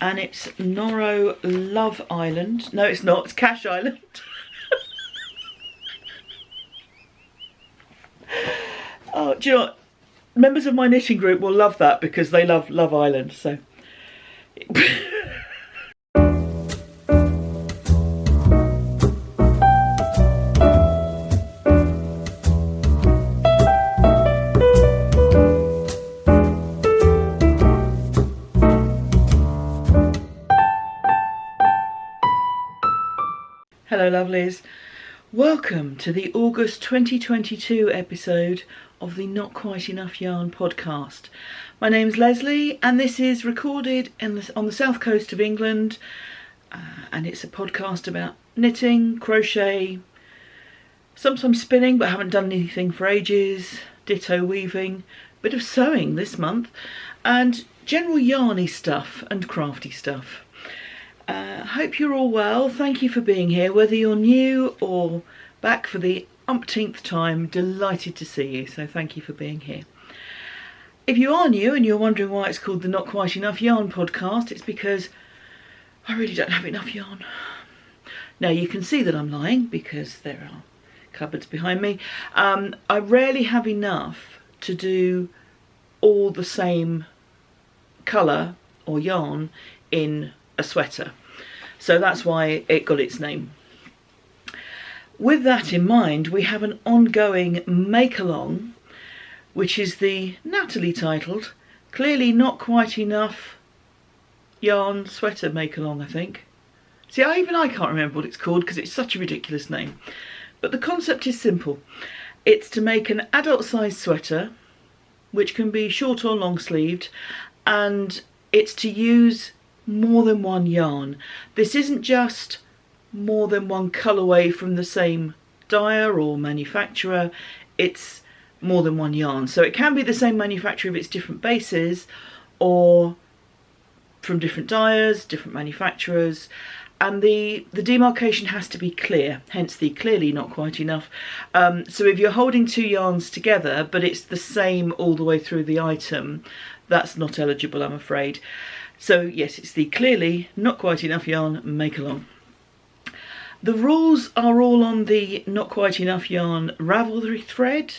and it's Noro Love Island. No, it's not, it's Cash Island. Oh, do you know what? Members of my knitting group will love that because they love Love Island, so. Hello lovelies, welcome to the August 2022 episode of the Not Quite Enough Yarn podcast. My name's Leslie and this is recorded on the south coast of England, and it's a podcast about knitting, crochet, sometimes spinning but haven't done anything for ages, ditto weaving, bit of sewing this month, and general yarny stuff and crafty stuff. Hope you're all well. Thank you for being here, whether you're new or back for the umpteenth time. Delighted to see you, so thank you for being here. If you are new and you're wondering why it's called the Not Quite Enough Yarn podcast, it's because I really don't have enough yarn. Now you can see that I'm lying because there are cupboards behind me. I rarely have enough to do all the same colour or yarn in a sweater, so that's why it got its name. With that in mind, we have an ongoing make-along, which is the nattily titled Clearly Not Quite Enough Yarn Sweater Make-along, I think. See, even I can't remember what it's called because it's such a ridiculous name, but the concept is simple. It's to make an adult-sized sweater, which can be short or long sleeved, and it's to use more than one yarn. This isn't just more than one colourway from the same dyer or manufacturer, it's more than one yarn. So it can be the same manufacturer of its different bases, or from different dyers, different manufacturers, and the demarcation has to be clear, hence the clearly not quite enough. So if you're holding two yarns together but it's the same all the way through the item, that's not eligible, I'm afraid. So yes, it's the clearly not quite enough yarn make-along. The rules are all on the Not Quite Enough Yarn Ravelry thread,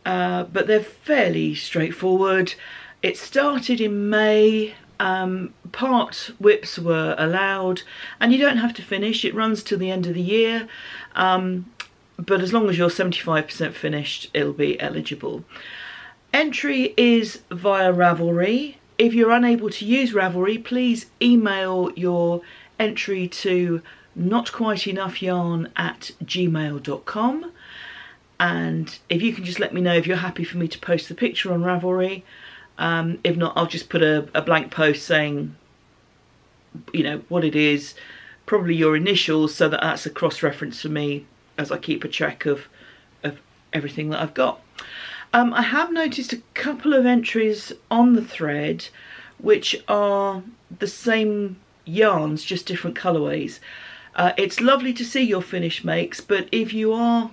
but they're fairly straightforward. It started in May, part whips were allowed, and you don't have to finish, it runs till the end of the year, but as long as you're 75% finished, it'll be eligible. Entry is via Ravelry. If you're unable to use Ravelry, please email your entry to notquiteenoughyarn@gmail.com, and if you can just let me know if you're happy for me to post the picture on Ravelry. If not, I'll just put a blank post saying, you know, what it is, probably your initials, so that that's a cross-reference for me as I keep a track of everything that I've got. I have noticed a couple of entries on the thread which are the same yarns, just different colourways. It's lovely to see your finished makes, but if you are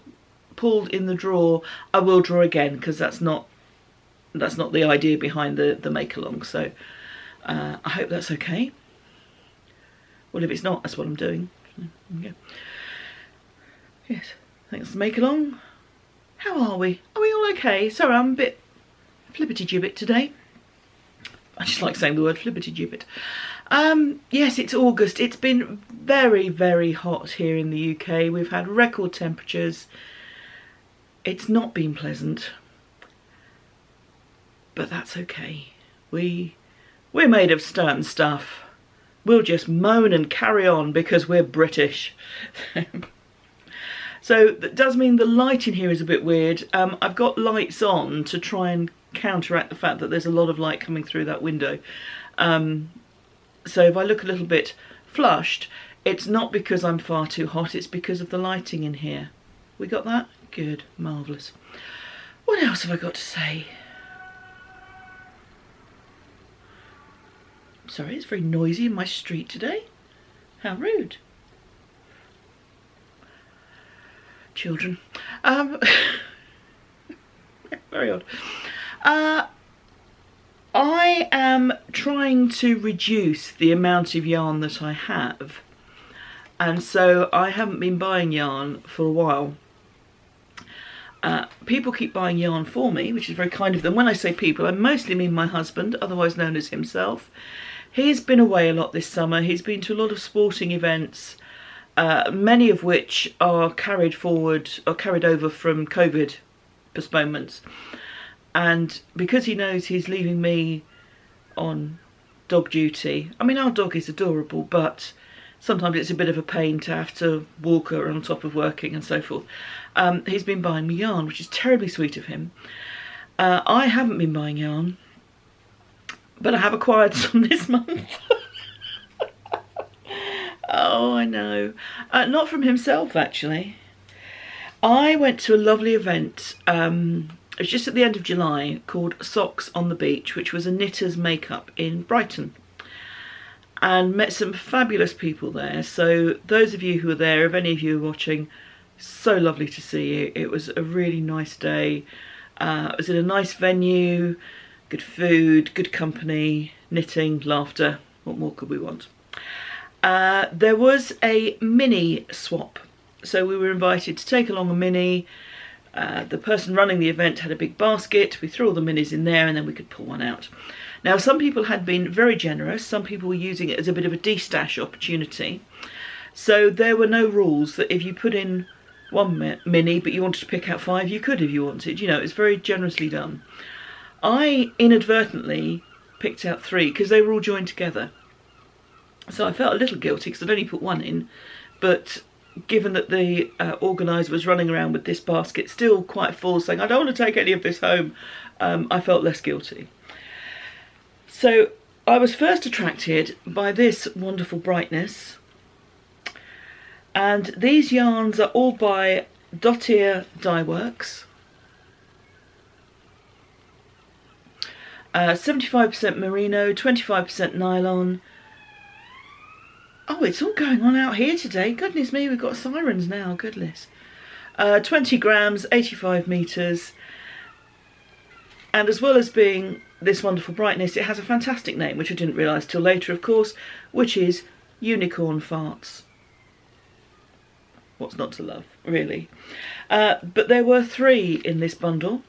pulled in the drawer, I will draw again, because that's not the idea behind the make-along. So I hope that's okay. Well, if it's not, that's what I'm doing. Okay. Yes, thanks for make-along. How are we? Are we all okay? Sorry, I'm a bit flippity-gibbet today. I just like saying the word flippity-gibbet. Yes, it's August. It's been very, very hot here in the UK. We've had record temperatures. It's not been pleasant, but that's okay. We're made of certain stuff. We'll just moan and carry on because we're British. So that does mean the light in here is a bit weird. I've got lights on to try and counteract the fact that there's a lot of light coming through that window. So if I look a little bit flushed, it's not because I'm far too hot, it's because of the lighting in here. We got that? Good, marvellous. What else have I got to say? Sorry, it's very noisy in my street today. How rude. Children. Very odd. I am trying to reduce the amount of yarn that I have, and so I haven't been buying yarn for a while. People keep buying yarn for me, which is very kind of them. When I say people, I mostly mean my husband, otherwise known as himself. He's been away a lot this summer. He's been to a lot of sporting events, many of which are carried forward or carried over from COVID postponements. And because he knows he's leaving me on dog duty, I mean, our dog is adorable, but sometimes it's a bit of a pain to have to walk her on top of working and so forth. He's been buying me yarn, which is terribly sweet of him. I haven't been buying yarn, but I have acquired some this month. Oh, I know. Not from himself, actually. I went to a lovely event, it was just at the end of July, called Socks on the Beach, which was a knitter's makeup in Brighton. And met some fabulous people there. So those of you who are there, if any of you are watching, so lovely to see you. It was a really nice day. It was in a nice venue, good food, good company, knitting, laughter. What more could we want? There was a mini swap. So we were invited to take along a mini. The person running the event had a big basket. We threw all the minis in there and then we could pull one out. Now, some people had been very generous. Some people were using it as a bit of a de-stash opportunity. So there were no rules that if you put in one mini but you wanted to pick out 5, you could if you wanted. You know, it's very generously done. I inadvertently picked out 3 because they were all joined together. So I felt a little guilty because I'd only put 1 in. But given that the organiser was running around with this basket still quite full, saying, I don't want to take any of this home, I felt less guilty. So I was first attracted by this wonderful brightness, and these yarns are all by Dottier Dye Works. 75% merino, 25% nylon. Oh, it's all going on out here today. Goodness me, we've got sirens now, goodness. 20 grams, 85 metres. And as well as being this wonderful brightness, it has a fantastic name, which I didn't realise till later, of course, which is Unicorn Farts. What's not to love, really? But there were 3 in this bundle.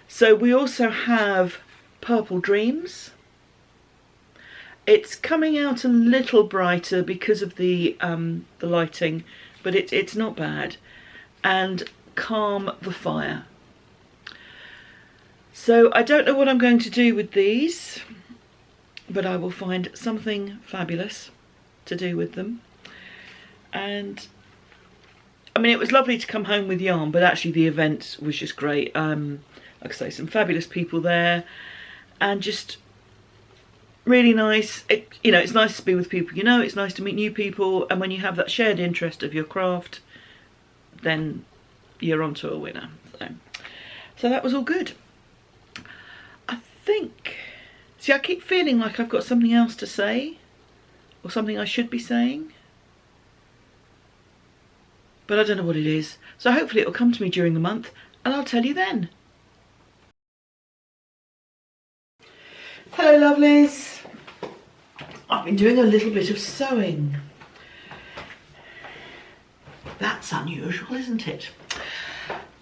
So we also have Purple Dreams. It's coming out a little brighter because of the lighting, but it's not bad. And Calm the Fire. So I don't know what I'm going to do with these, but I will find something fabulous to do with them. And I mean, it was lovely to come home with yarn, but actually the event was just great. Like I say, some fabulous people there, and just really nice. You know, it's nice to be with people you know, it's nice to meet new people, and when you have that shared interest of your craft, then you're onto a winner. So that was all good. I think, see, I keep feeling like I've got something else to say, or something I should be saying, but I don't know what it is. So hopefully it will come to me during the month, and I'll tell you then. Hello lovelies. I've been doing a little bit of sewing. That's unusual, isn't it?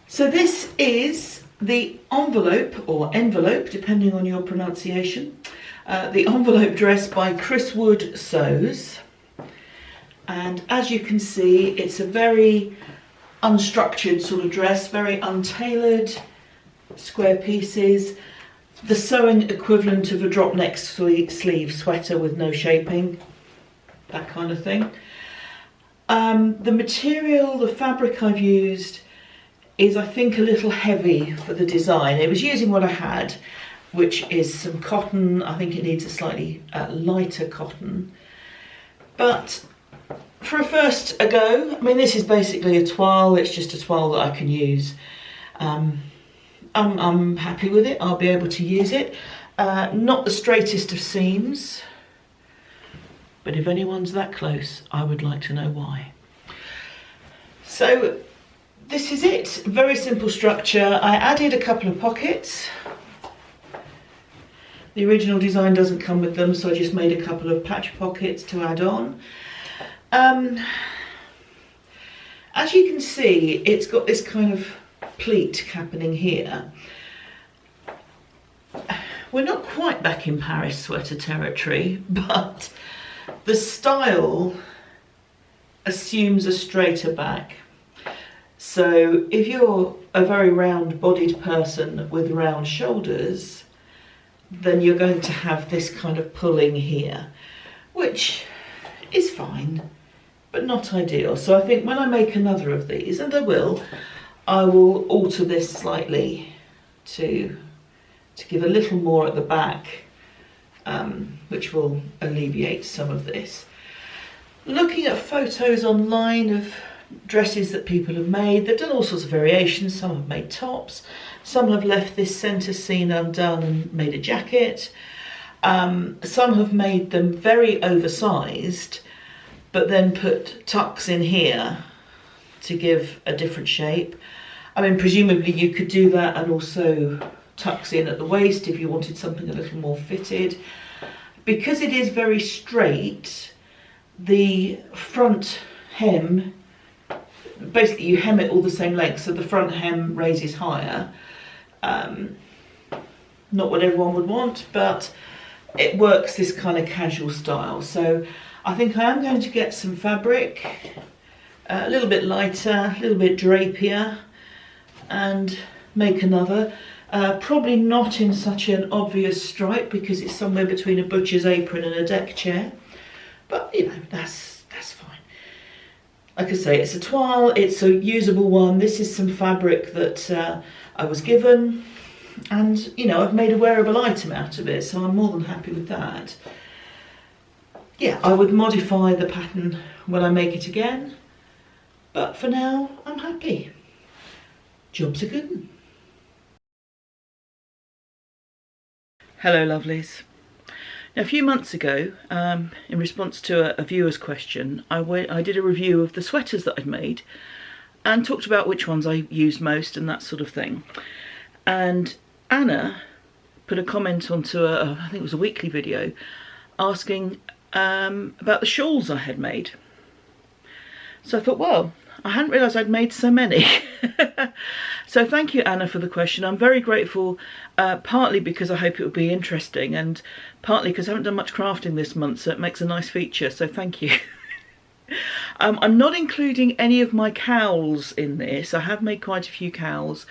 So this is the envelope, or envelope, depending on your pronunciation. The envelope dress by Chris Wood Sews. And as you can see, it's a very unstructured sort of dress, very untailored, square pieces. The sewing equivalent of a drop neck sleeve sweater with no shaping, that kind of thing. The material, the fabric I've used is, I think, a little heavy for the design. It was using what I had, which is some cotton. I think it needs a slightly lighter cotton. But for a first go, I mean, this is basically a toile. It's just a toile that I can use. I'm happy with it. I'll be able to use it. Not the straightest of seams, but if anyone's that close, I would like to know why. So this is it. Very simple structure. I added a couple of pockets. The original design doesn't come with them, so I just made a couple of patch pockets to add on. As you can see, it's got this kind of pleat happening here. We're not quite back in Paris sweater territory, but the style assumes a straighter back. So if you're a very round-bodied person with round shoulders, then you're going to have this kind of pulling here, which is fine, but not ideal. So I think when I make another of these, and I will alter this slightly to give a little more at the back, which will alleviate some of this. Looking at photos online of dresses that people have made, they've done all sorts of variations. Some have made tops, some have left this centre seam undone and made a jacket. Some have made them very oversized, but then put tucks in here to give a different shape. I mean, presumably you could do that and also tucks in at the waist if you wanted something a little more fitted. Because it is very straight, the front hem, basically you hem it all the same length, so the front hem raises higher. Not what everyone would want, but it works this kind of casual style. So I think I am going to get some fabric, a little bit lighter, a little bit drapier, and make another. Probably not in such an obvious stripe because it's somewhere between a butcher's apron and a deck chair, but you know, that's fine. Like I say, it's a toile, it's a usable one. This is some fabric that I was given, and you know, I've made a wearable item out of it, so I'm more than happy with that. Yeah, I would modify the pattern when I make it again, but for now I'm happy. Job's a good one. Hello lovelies. Now, a few months ago, in response to a viewer's question, I did a review of the sweaters that I'd made and talked about which ones I used most and that sort of thing. And Anna put a comment onto I think it was a weekly video, asking about the shawls I had made. So I thought, well, I hadn't realised I'd made so many. So thank you, Anna, for the question. I'm very grateful, partly because I hope it will be interesting, and partly because I haven't done much crafting this month, so it makes a nice feature, so thank you. I'm not including any of my cowls in this. I have made quite a few cowls.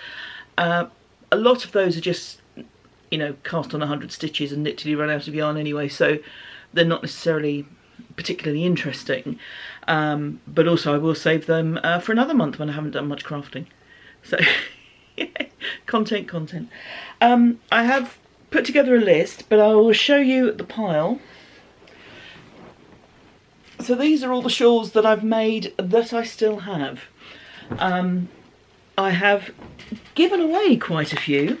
A lot of those are just, you know, cast on 100 stitches and knit till you run out of yarn anyway, so they're not necessarily particularly interesting. But also I will save them for another month when I haven't done much crafting. So, yeah, content. I have put together a list, but I will show you the pile. So these are all the shawls that I've made that I still have. I have given away quite a few,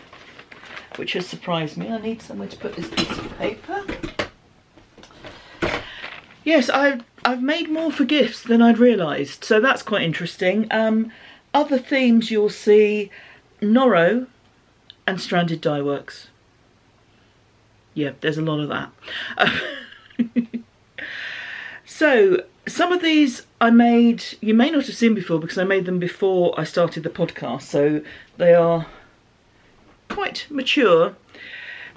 which has surprised me. I need somewhere to put this piece of paper. Yes, I've made more for gifts than I'd realised, so that's quite interesting. Other themes you'll see: Noro and stranded dye works. Yeah, there's a lot of that. So some of these I made, you may not have seen before because I made them before I started the podcast, so they are quite mature.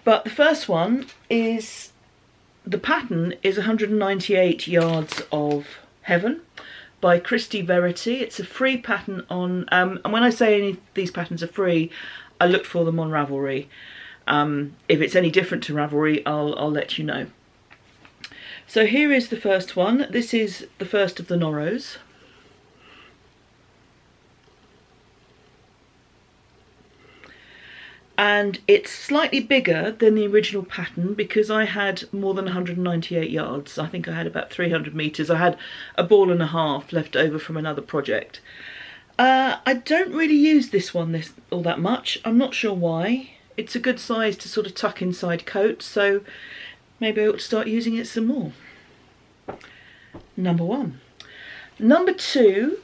But the first one is, the pattern is 198 yards of heaven by Christy Verity. It's a free pattern on, and when I say any of these patterns are free, I looked for them on Ravelry. If it's any different to Ravelry, I'll let you know. So here is the first one. This is the first of the Noros. And it's slightly bigger than the original pattern because I had more than 198 yards. I think I had about 300 metres. I had a ball and a half left over from another project. I don't really use this one all that much. I'm not sure why. It's a good size to sort of tuck inside coats, so maybe I ought to start using it some more. Number one. Number two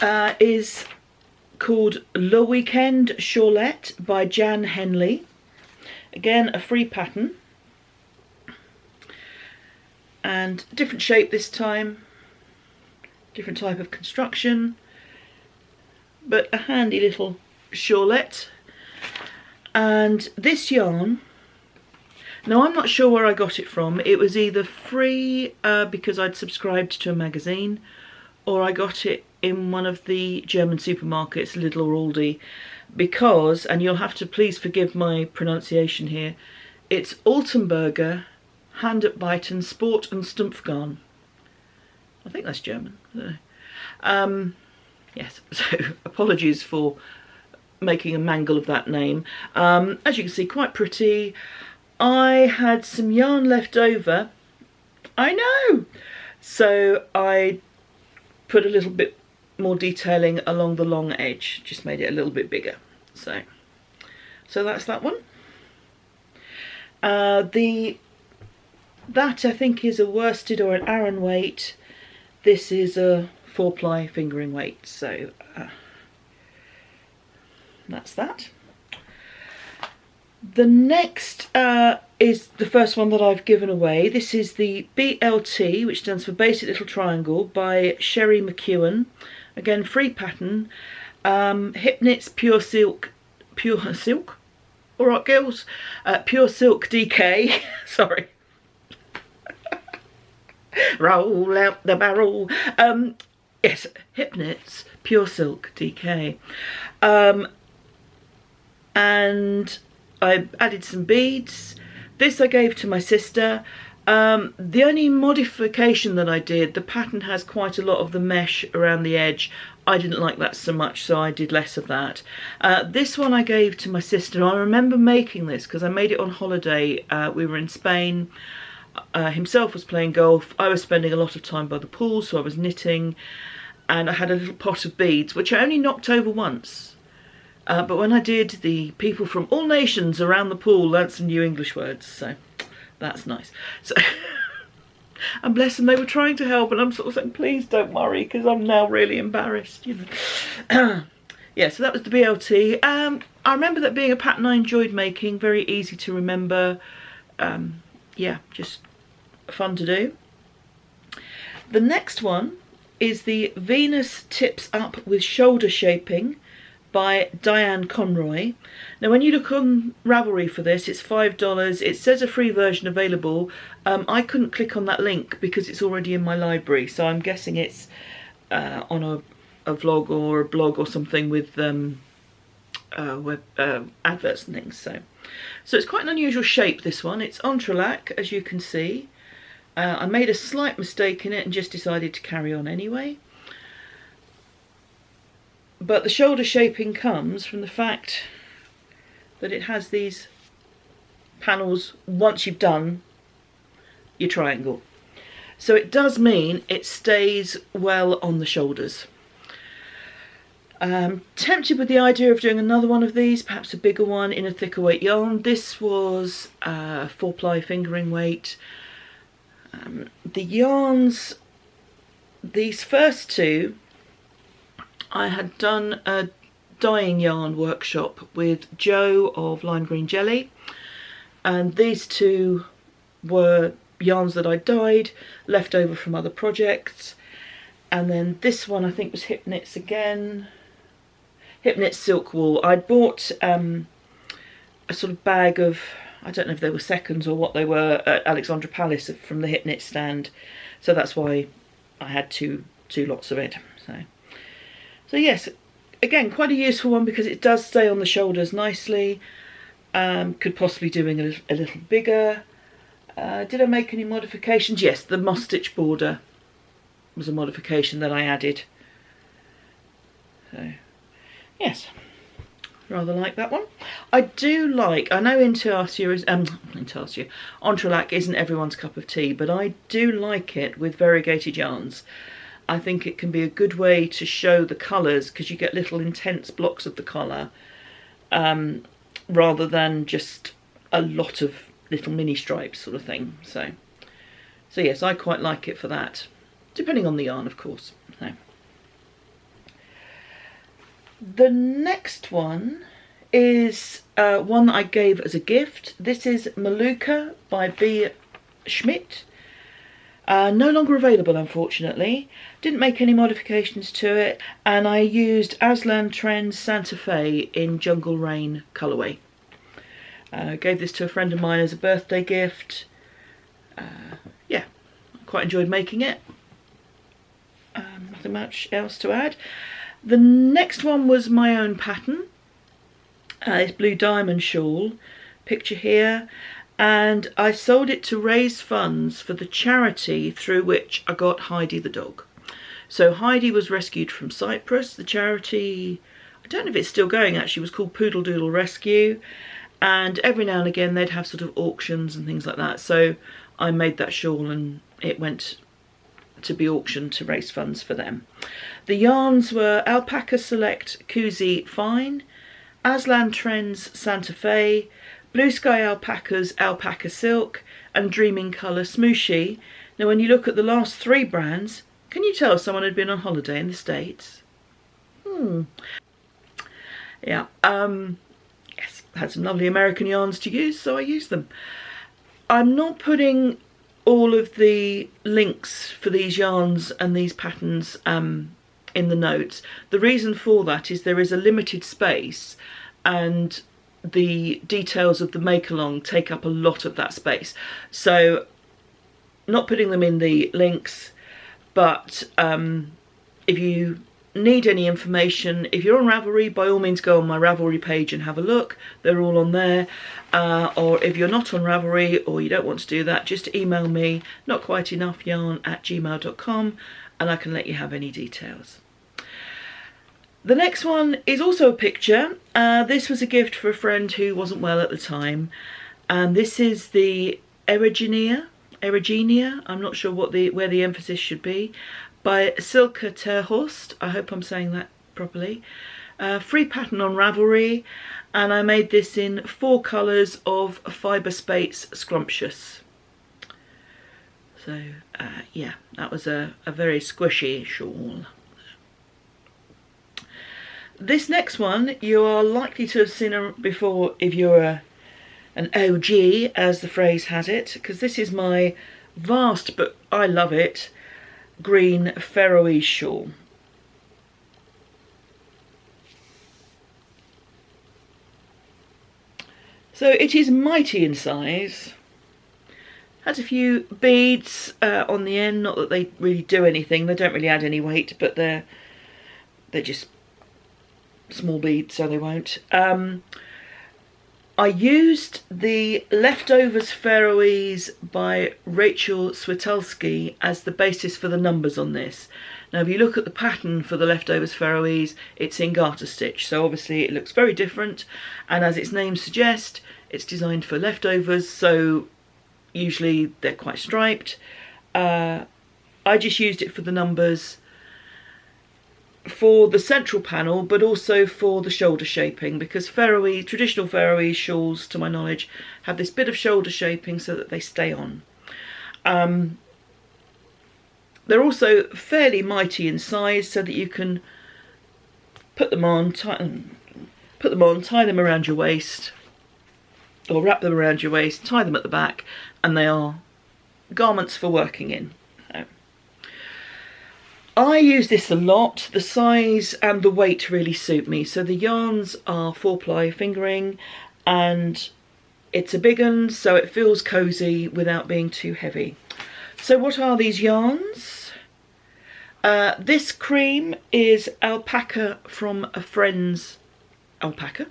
is called Le Weekend Shorelette by Jan Henley. Again, a free pattern. And different shape this time. Different type of construction. But a handy little shawlette. And this yarn, now I'm not sure where I got it from. It was either free because I'd subscribed to a magazine, or I got it in one of the German supermarkets, Lidl or Aldi, because, and you'll have to please forgive my pronunciation here, it's Altenburger Handarbeiten Sport and Stumpfgarn. I think that's German. I don't know. Yes, so apologies for making a mangle of that name. As you can see, quite pretty. I had some yarn left over. I know! So I put a little bit more detailing along the long edge, just made it a little bit bigger. So that's that one. That I think is a worsted or an Aran weight. This is a 4-ply fingering weight, so that's that. The next is the first one that I've given away. This is the BLT, which stands for Basic Little Triangle, by Sherry McEwen. Again, free pattern. Hip knits, pure silk. All right, girls. Pure silk DK. Sorry. Roll out the barrel. Yes, hip knits, pure silk DK. And I added some beads. This I gave to my sister. The only modification that I did, the pattern has quite a lot of the mesh around the edge. I didn't like that so much, so I did less of that. This one I gave to my sister. I remember making this because I made it on holiday. We were in Spain. Himself was playing golf. I was spending a lot of time by the pool, so I was knitting. And I had a little pot of beads, which I only knocked over once. But when I did, the people from all nations around the pool learnt some new English words, so that's nice. So, and bless them, they were trying to help, and I'm sort of saying, please don't worry, because I'm now really embarrassed, you know. Yeah, so that was the BLT. I remember that being a pattern I enjoyed making, very easy to remember. Yeah, just fun to do. The next one is the Venus Tips Up with Shoulder Shaping by Diane Conroy. Now when you look on Ravelry for this, it's $5. It says a free version available. I couldn't click on that link because it's already in my library, so I'm guessing it's on a vlog or a blog or something with web adverts and things. So it's quite an unusual shape, this one. It's entrelac, as you can see. I made a slight mistake in it and just decided to carry on anyway. But the shoulder shaping comes from the fact that it has these panels once you've done your triangle. So it does mean it stays well on the shoulders. Tempted with the idea of doing another one of these, perhaps a bigger one in a thicker weight yarn. This was 4-ply fingering weight. The yarns, these first two, I had done a dyeing yarn workshop with Jo of Lime Green Jelly, and these two were yarns that I dyed, left over from other projects. And then this one I think was Hip Knits again. Hip Knits Silk Wool. I'd bought a sort of bag of, I don't know if they were seconds or what they were, at Alexandra Palace from the Hip Knit stand. So that's why I had two lots of it. So yes, again, quite a useful one because it does stay on the shoulders nicely. Could possibly doing a little bigger. Did I make any modifications? Yes, the moss stitch border was a modification that I added. So yes, rather like that one. I do like, I know Intarsia is, Entrelac isn't everyone's cup of tea, but I do like it with variegated yarns. I think it can be a good way to show the colours because you get little intense blocks of the colour rather than just a lot of little mini stripes sort of thing. So yes, I quite like it for that, depending on the yarn, of course. So the next one is one that I gave as a gift. This is Maluka by B. Schmidt. No longer available, unfortunately. Didn't make any modifications to it, and I used Aslan Trends Santa Fe in Jungle Rain colourway. Gave this to a friend of mine as a birthday gift. Yeah, quite enjoyed making it. Nothing much else to add. The next one was my own pattern. It's Blue Diamond Shawl, picture here. And I sold it to raise funds for the charity through which I got Heidi the dog. So Heidi was rescued from Cyprus. The charity, I don't know if it's still going actually, was called Poodle Doodle Rescue. And every now and again they'd have sort of auctions and things like that. So I made that shawl and it went to be auctioned to raise funds for them. The yarns were Alpaca Select Kuzi Fine, Aslan Trends Santa Fe, Blue Sky Alpacas Alpaca Silk, and Dreaming Colour Smooshy. Now when you look at the last three brands, can you tell someone had been on holiday in the States? Yeah, yes, had some lovely American yarns to use, so I used them. I'm not putting all of the links for these yarns and these patterns in the notes. The reason for that is there is a limited space and the details of the make-along take up a lot of that space. So not putting them in the links, but if you need any information, if you're on Ravelry, by all means go on my Ravelry page and have a look. They're all on there. Or if you're not on Ravelry or you don't want to do that, just email me notquiteenoughyarn@gmail.com and I can let you have any details. The next one is also a picture. This was a gift for a friend who wasn't well at the time, and this is the Erigenia, I'm not sure what where the emphasis should be, by Silke Terhorst. I hope I'm saying that properly. Free pattern on Ravelry, and I made this in 4 colours of Fibre Space Scrumptious. So yeah, that was a very squishy shawl. This next one you are likely to have seen before if you're an OG, as the phrase has it, because this is my vast, but I love it, green Faroese shawl. So it is mighty in size. Has a few beads on the end, not that they really do anything, they don't really add any weight, but they're just small beads, so they won't. I used the Leftovers Faroese by Rachel Switalski as the basis for the numbers on this. Now if you look at the pattern for the Leftovers Faroese, it's in garter stitch, so obviously it looks very different, and as its name suggests, it's designed for leftovers, so usually they're quite striped. I just used it for the numbers for the central panel, but also for the shoulder shaping, because Faroese, traditional Faroese shawls, to my knowledge, have this bit of shoulder shaping so that they stay on. They're also fairly mighty in size, so that you can put them on, tie them around your waist, or wrap them around your waist, tie them at the back, and they are garments for working in. I use this a lot. The size and the weight really suit me. So the yarns are 4-ply fingering, and it's a big one, so it feels cosy without being too heavy. So what are these yarns? This cream is alpaca from a friend's alpaca.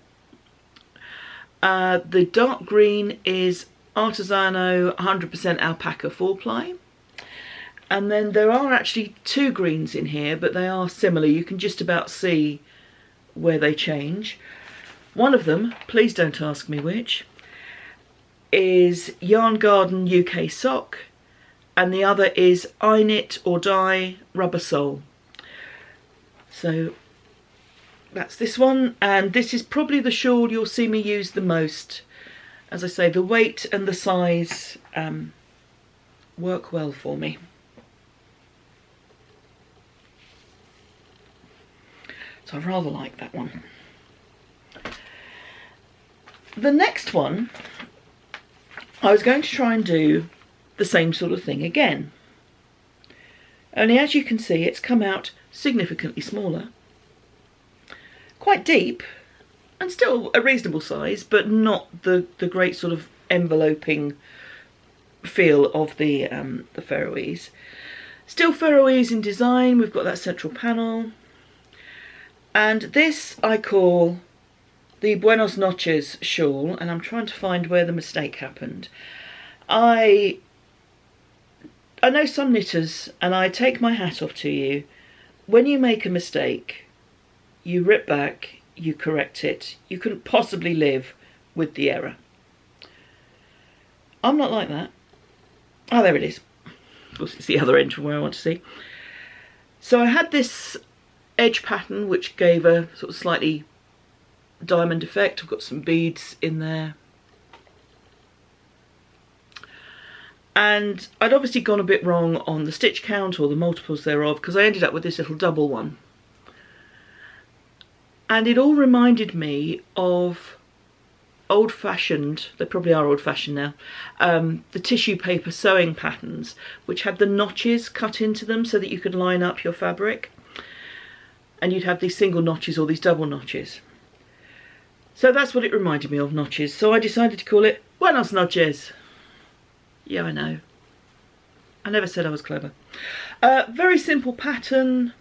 The dark green is Artisano 100% alpaca 4-ply. And then there are actually 2 greens in here, but they are similar. You can just about see where they change. One of them, please don't ask me which, is Yarn Garden UK Sock, and the other is I Knit or Die Rubber Sole. So that's this one, and this is probably the shawl you'll see me use the most. As I say, the weight and the size work well for me. So I rather like that one. The next one, I was going to try and do the same sort of thing again. Only as you can see, it's come out significantly smaller. Quite deep, and still a reasonable size, but not the great sort of enveloping feel of the Faroese. Still Faroese in design, we've got that central panel. And this I call the Buenos Noches shawl, and I'm trying to find where the mistake happened. I know some knitters, and I take my hat off to you. When you make a mistake, you rip back, you correct it. You couldn't possibly live with the error. I'm not like that. Oh, there it is. Of course, it's the other end from where I want to see. So I had this edge pattern, which gave a sort of slightly diamond effect. I've got some beads in there. And I'd obviously gone a bit wrong on the stitch count or the multiples thereof, because I ended up with this little double one. And it all reminded me of old-fashioned, they probably are old-fashioned now, the tissue paper sewing patterns, which had the notches cut into them so that you could line up your fabric. And you'd have these single notches or these double notches. So that's what it reminded me of, notches. So I decided to call it Buenos Noches. Yeah, I know. I never said I was clever. Very simple pattern.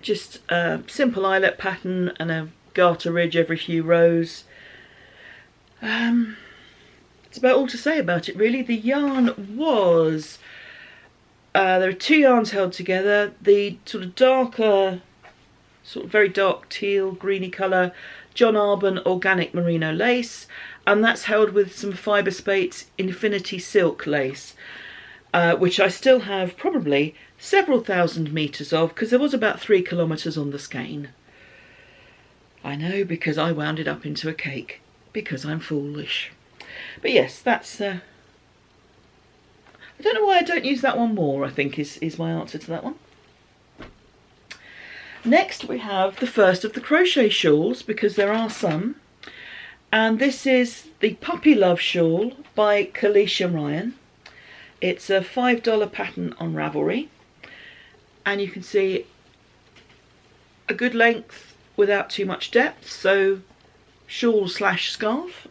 Just a simple eyelet pattern and a garter ridge every few rows. It's about all to say about it, really. The yarn was... there are two yarns held together. The sort of darker, sort of very dark teal, greeny colour, John Arbon Organic Merino lace, and that's held with some Fibre Spates Infinity Silk lace, which I still have probably several thousand metres of, because there was about 3 kilometres on the skein. I know, because I wound it up into a cake, because I'm foolish. But yes, that's... I don't know why I don't use that one more, I think is my answer to that one. Next we have the first of the crochet shawls, because there are some. And this is the Puppy Love shawl by Kalisha Ryan. It's a $5 pattern on Ravelry. And you can see a good length without too much depth, so shawl slash scarf.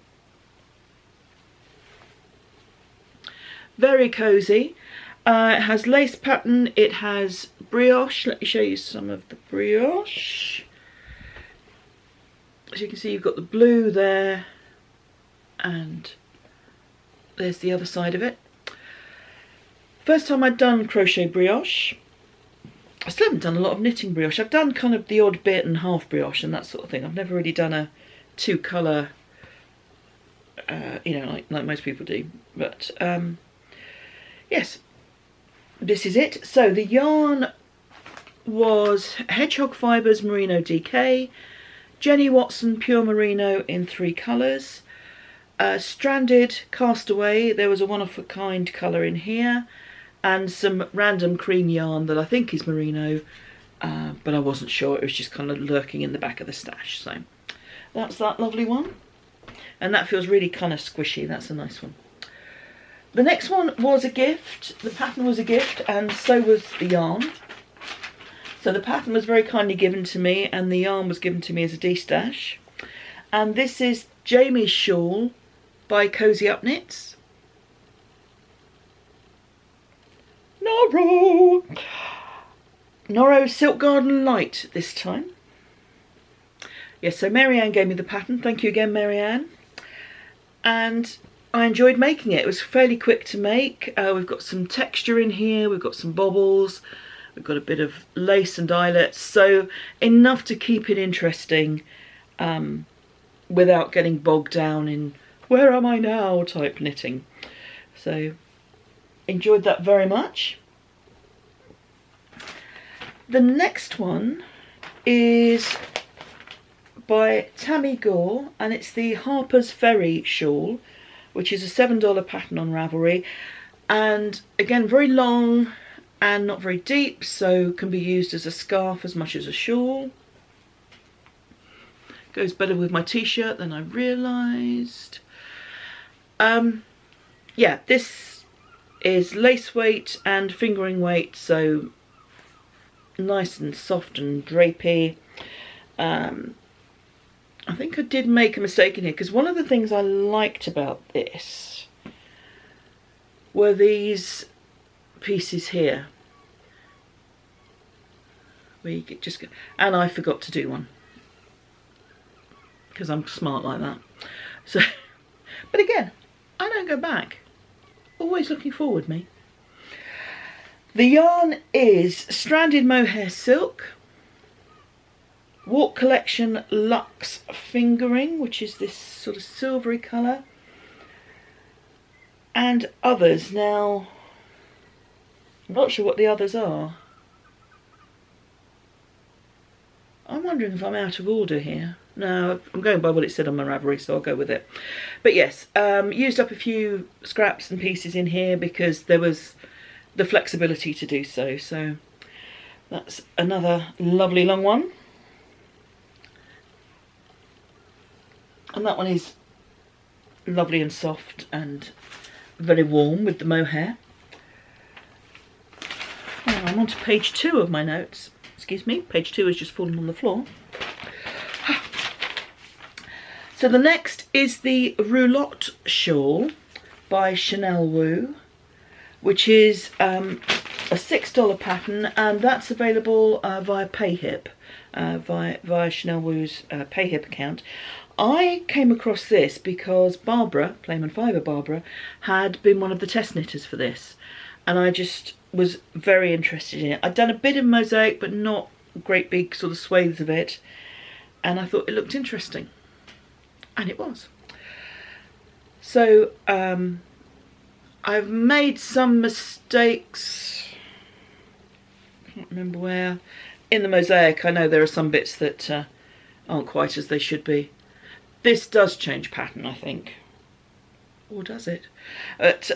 Very cosy. It has lace pattern, it has brioche. Let me show you some of the brioche. As you can see, you've got the blue there, and there's the other side of it. First time I'd done crochet brioche. I still haven't done a lot of knitting brioche. I've done kind of the odd bit and half brioche and that sort of thing. I've never really done a two-colour, you know, like most people do. But yes, this is it. So the yarn was Hedgehog Fibres Merino DK, Jenny Watson Pure Merino in 3 colours, Stranded Castaway, there was a one-of-a-kind colour in here, and some random cream yarn that I think is merino, but I wasn't sure, it was just kind of lurking in the back of the stash. So that's that lovely one, and that feels really kind of squishy. That's a nice one. The next one was a gift. The pattern was a gift, and so was the yarn. So the pattern was very kindly given to me, and the yarn was given to me as a de-stash. And this is Jamie's shawl by Cozy Up Knits. Noro Silk Garden Light this time. Yes, so Marianne gave me the pattern. Thank you again, Marianne. And I enjoyed making it. It was fairly quick to make. We've got some texture in here. We've got some bobbles. We've got a bit of lace and eyelets. So enough to keep it interesting without getting bogged down in where am I now type knitting. So enjoyed that very much. The next one is by Tammy Gore, and it's the Harper's Ferry shawl, which is a $7 pattern on Ravelry, and again very long and not very deep, so can be used as a scarf as much as a shawl. Goes better with my t-shirt than I realised. Yeah, this is lace weight and fingering weight, so nice and soft and drapey. I think I did make a mistake in here, because one of the things I liked about this were these pieces here, where you could just go, and I forgot to do one, because I'm smart like that. So, but again, I don't go back. Always looking forward, me. The yarn is Stranded Mohair Silk, Walk Collection Luxe Fingering, which is this sort of silvery colour, and others. Now, I'm not sure what the others are. I'm wondering if I'm out of order here. No, I'm going by what it said on my Ravelry, so I'll go with it. But yes, used up a few scraps and pieces in here because there was the flexibility to do so. So that's another lovely long one. And that one is lovely and soft and very warm with the mohair. Now I'm on to page 2 of my notes. Excuse me, page 2 has just fallen on the floor. So the next is the Roulot Shawl by Chanel Wu, which is a $6 pattern, and that's available via PayHip, via Chanel Wu's PayHip account. I came across this because Barbara, Playman Fibre Barbara, had been one of the test knitters for this, and I just was very interested in it. I'd done a bit of mosaic, but not great big sort of swathes of it, and I thought it looked interesting, and it was. So I've made some mistakes, I can't remember where. In the mosaic, I know there are some bits that aren't quite as they should be. This does change pattern, I think. Or does it? But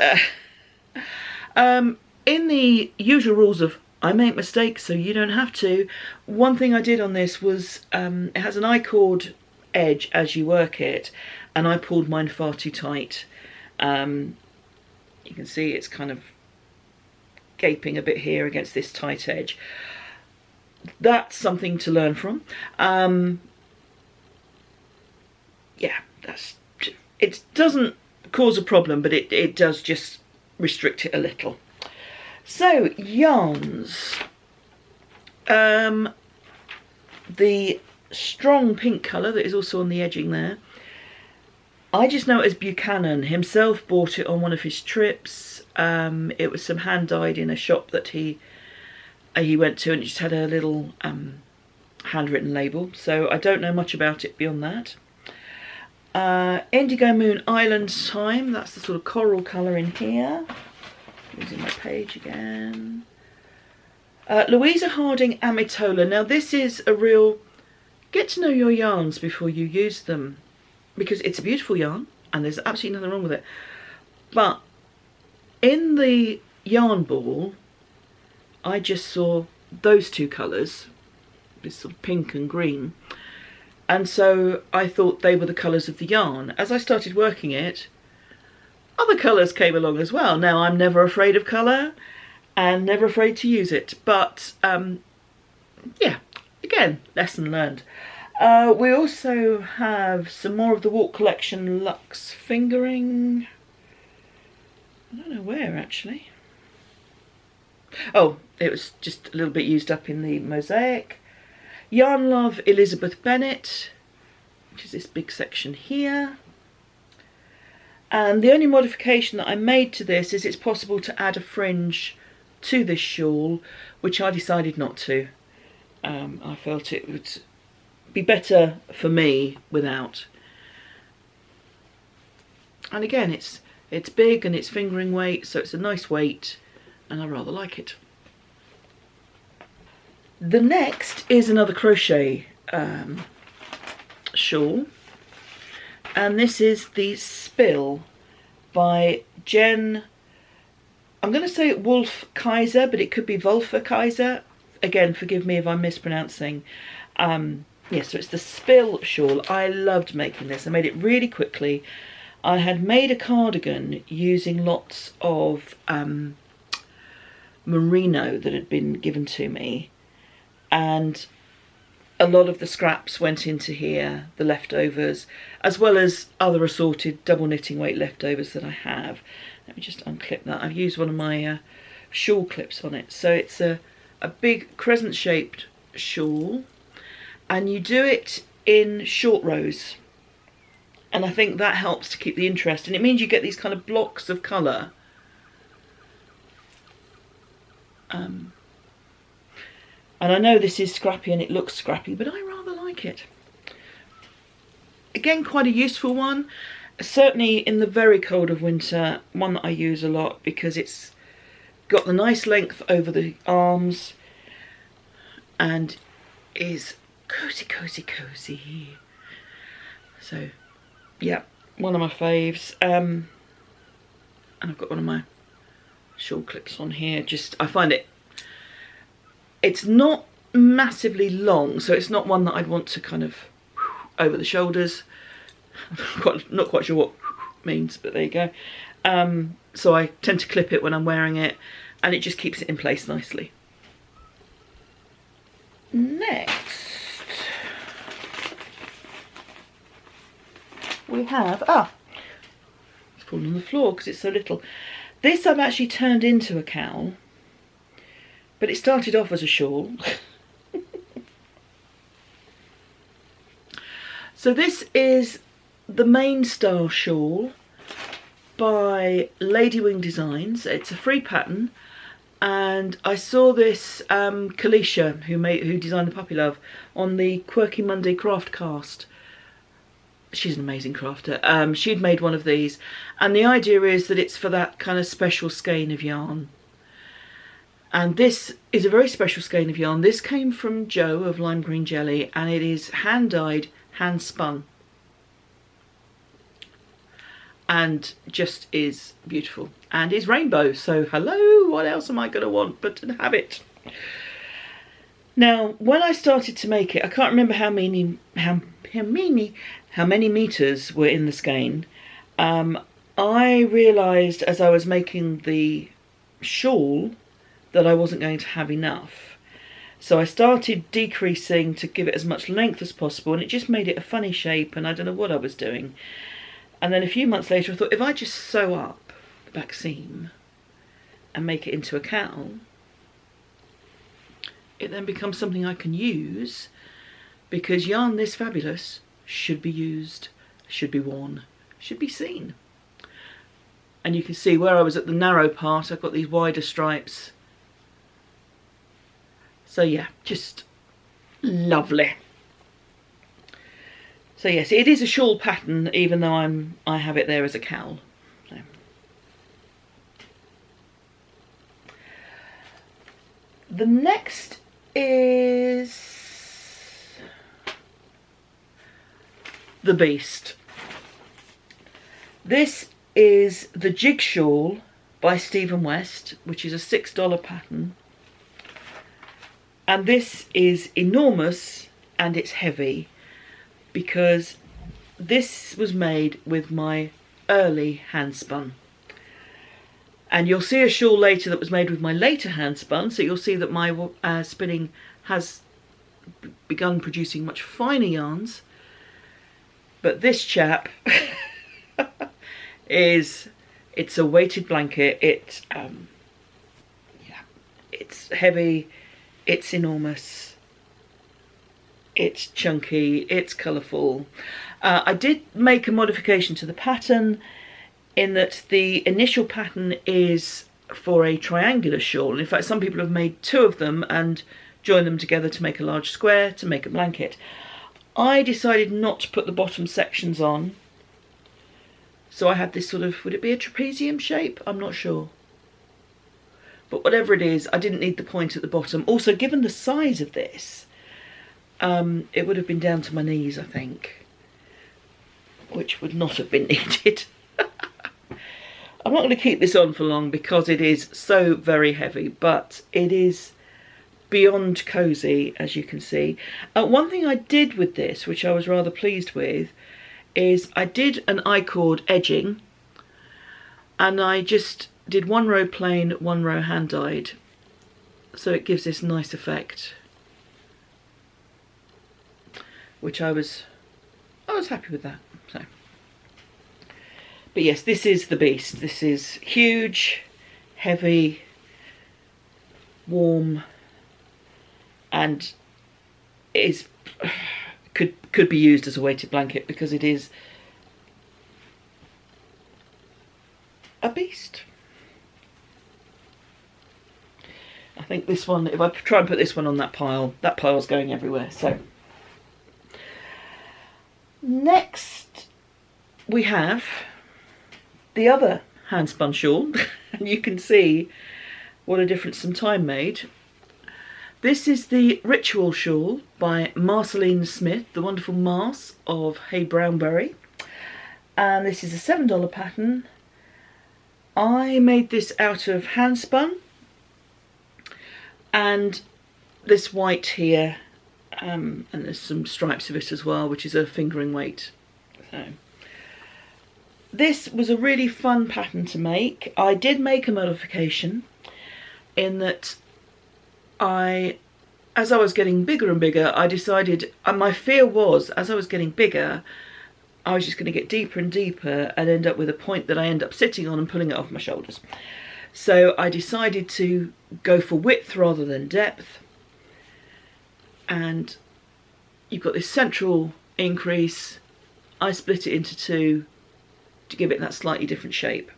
in the usual rules of I make mistakes so you don't have to, one thing I did on this was it has an I-cord edge as you work it, and I pulled mine far too tight. You can see it's kind of gaping a bit here against this tight edge. That's something to learn from. Yeah, it doesn't cause a problem, but it does just restrict it a little. So, yarns. The strong pink colour that is also on the edging there, I just know it as Buchanan. Himself bought it on one of his trips. It was some hand dyed in a shop that he went to, and it just had a little handwritten label, so I don't know much about it beyond that. Indigo Moon Island Time, that's the sort of coral colour in here. Losing my page again. Louisa Harding Amitola. Now this is a real get to know your yarns before you use them, because it's a beautiful yarn and there's absolutely nothing wrong with it. But in the yarn ball, I just saw those two colours, this sort of pink and green, and so I thought they were the colours of the yarn. As I started working it, other colours came along as well. Now I'm never afraid of colour and never afraid to use it, but yeah, again, lesson learned. We also have some more of the Walk Collection Luxe Fingering. I don't know where actually. Oh, it was just a little bit used up in the mosaic. Yarn Love Elizabeth Bennett, which is this big section here. And the only modification that I made to this is it's possible to add a fringe to this shawl, which I decided not to. I felt it would be better for me without. And again, it's big and it's fingering weight, so it's a nice weight, and I rather like it. The next is another crochet shawl, and this is the Spill by Jen. I'm going to say Wolf Kaiser, but it could be Wolfer Kaiser. Again, forgive me if I'm mispronouncing. Yes, so it's the Spill shawl. I loved making this. I made it really quickly. I had made a cardigan using lots of merino that had been given to me, and a lot of the scraps went into here, the leftovers, as well as other assorted double knitting weight leftovers that I have. Let me just unclip that. I've used one of my shawl clips on it. So it's a big crescent shaped shawl, and you do it in short rows, and I think that helps to keep the interest, and it means you get these kind of blocks of colour. And I know this is scrappy and it looks scrappy, but I rather like it. Again, quite a useful one, certainly in the very cold of winter, one that I use a lot because it's got the nice length over the arms and is cozy, cozy, cozy. So yeah, one of my faves. And I've got one of my shawl clips on here. Just, I find it's not massively long, so it's not one that I'd want to kind of over the shoulders. Not quite sure what means, but there you go. So I tend to clip it when I'm wearing it, and it just keeps it in place nicely. Next, we have, it's fallen on the floor because it's so little. This I've actually turned into a cowl, but it started off as a shawl. So this is the Main Star shawl by Ladywing Designs. It's a free pattern, and I saw this Kalisha, who designed the Puppy Love, on the Quirky Monday craft cast. She's an amazing crafter. She'd made one of these, and the idea is that it's for that kind of special skein of yarn. And this is a very special skein of yarn. This came from Jo of Lime Green Jelly, and it is hand dyed, hand spun, and just is beautiful, and is rainbow. So hello, what else am I going to want but to have it? Now, when I started to make it, I can't remember how many meters were in the skein. I realised as I was making the shawl that I wasn't going to have enough. So I started decreasing to give it as much length as possible, and it just made it a funny shape, and I don't know what I was doing. And then a few months later I thought, if I just sew up the back seam and make it into a cowl, it then becomes something I can use, because yarn this fabulous should be used, should be worn, should be seen. And you can see where I was at the narrow part, I've got these wider stripes. So yeah, just lovely. So yes, it is a shawl pattern, even though I have it there as a cowl. So. The next is the Beast. This is the Jig Shawl by Stephen West, which is a $6 pattern. And this is enormous, and it's heavy, because this was made with my early hand spun. And you'll see a shawl later that was made with my later hand spun, so you'll see that my spinning has begun producing much finer yarns. But this chap it's a weighted blanket. It's heavy, it's enormous, it's chunky, it's colourful. I did make a modification to the pattern in that the initial pattern is for a triangular shawl. In fact, some people have made two of them and joined them together to make a large square to make a blanket. I decided not to put the bottom sections on, so I had this sort of, would it be a trapezium shape? I'm not sure. But whatever it is, I didn't need the point at the bottom. Also, given the size of this, it would have been down to my knees, I think, which would not have been needed. I'm not going to keep this on for long because it is so very heavy, but it is beyond cosy, as you can see. One thing I did with this, which I was rather pleased with, is I did an I-cord edging, and I just did 1 row plain, 1 row hand dyed, so it gives this nice effect, which I was happy with that. So, but yes, this is the beast. This is huge, heavy, warm, and is could be used as a weighted blanket, because it is a beast. I think this one, if I try and put this one on that pile's going everywhere. So next we have the other hand spun shawl, and you can see what a difference some time made. This is the Ritual Shawl by Marceline Smith, the wonderful Mars of Hey Brownberry, and this is a $7 pattern. I made this out of hand spun, and this white here, and there's some stripes of it as well, which is a fingering weight. So this was a really fun pattern to make. I did make a modification in that as I was getting bigger and bigger, I decided, and my fear was, as I was getting bigger, I was just going to get deeper and deeper and end up with a point that I end up sitting on and pulling it off my shoulders. So I decided to go for width rather than depth, and you've got this central increase. I split it into 2 to give it that slightly different shape.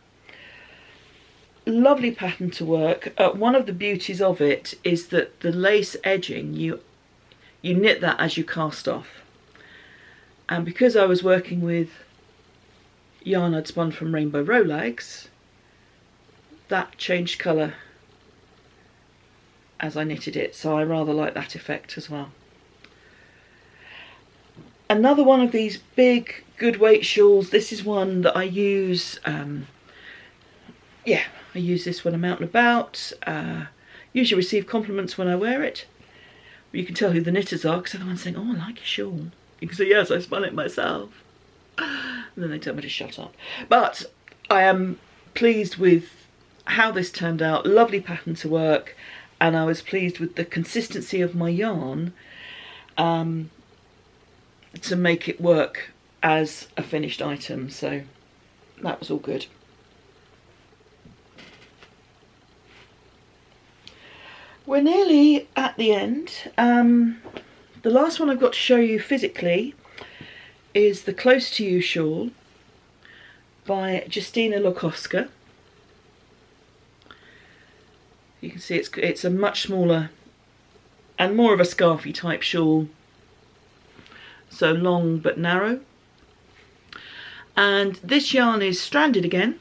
Lovely pattern to work. One of the beauties of it is that the lace edging, you knit that as you cast off, and because I was working with yarn I'd spun from Rainbow Roulags, that changed colour as I knitted it, so I rather like that effect as well. Another one of these big good weight shawls. This is one that I use, I use this when I'm out and about. Usually receive compliments when I wear it. You can tell who the knitters are, because they're the ones saying, "Oh, I like your shawl." You can say, "Yes, I spun it myself." And then they tell me to shut up. But I am pleased with how this turned out. Lovely pattern to work, and I was pleased with the consistency of my yarn to make it work as a finished item. So that was all good. We're nearly at the end. The last one I've got to show you physically is the Close to You shawl by Justina Lacosca. You can see it's a much smaller and more of a scarfy type shawl, so long but narrow. And this yarn is stranded again,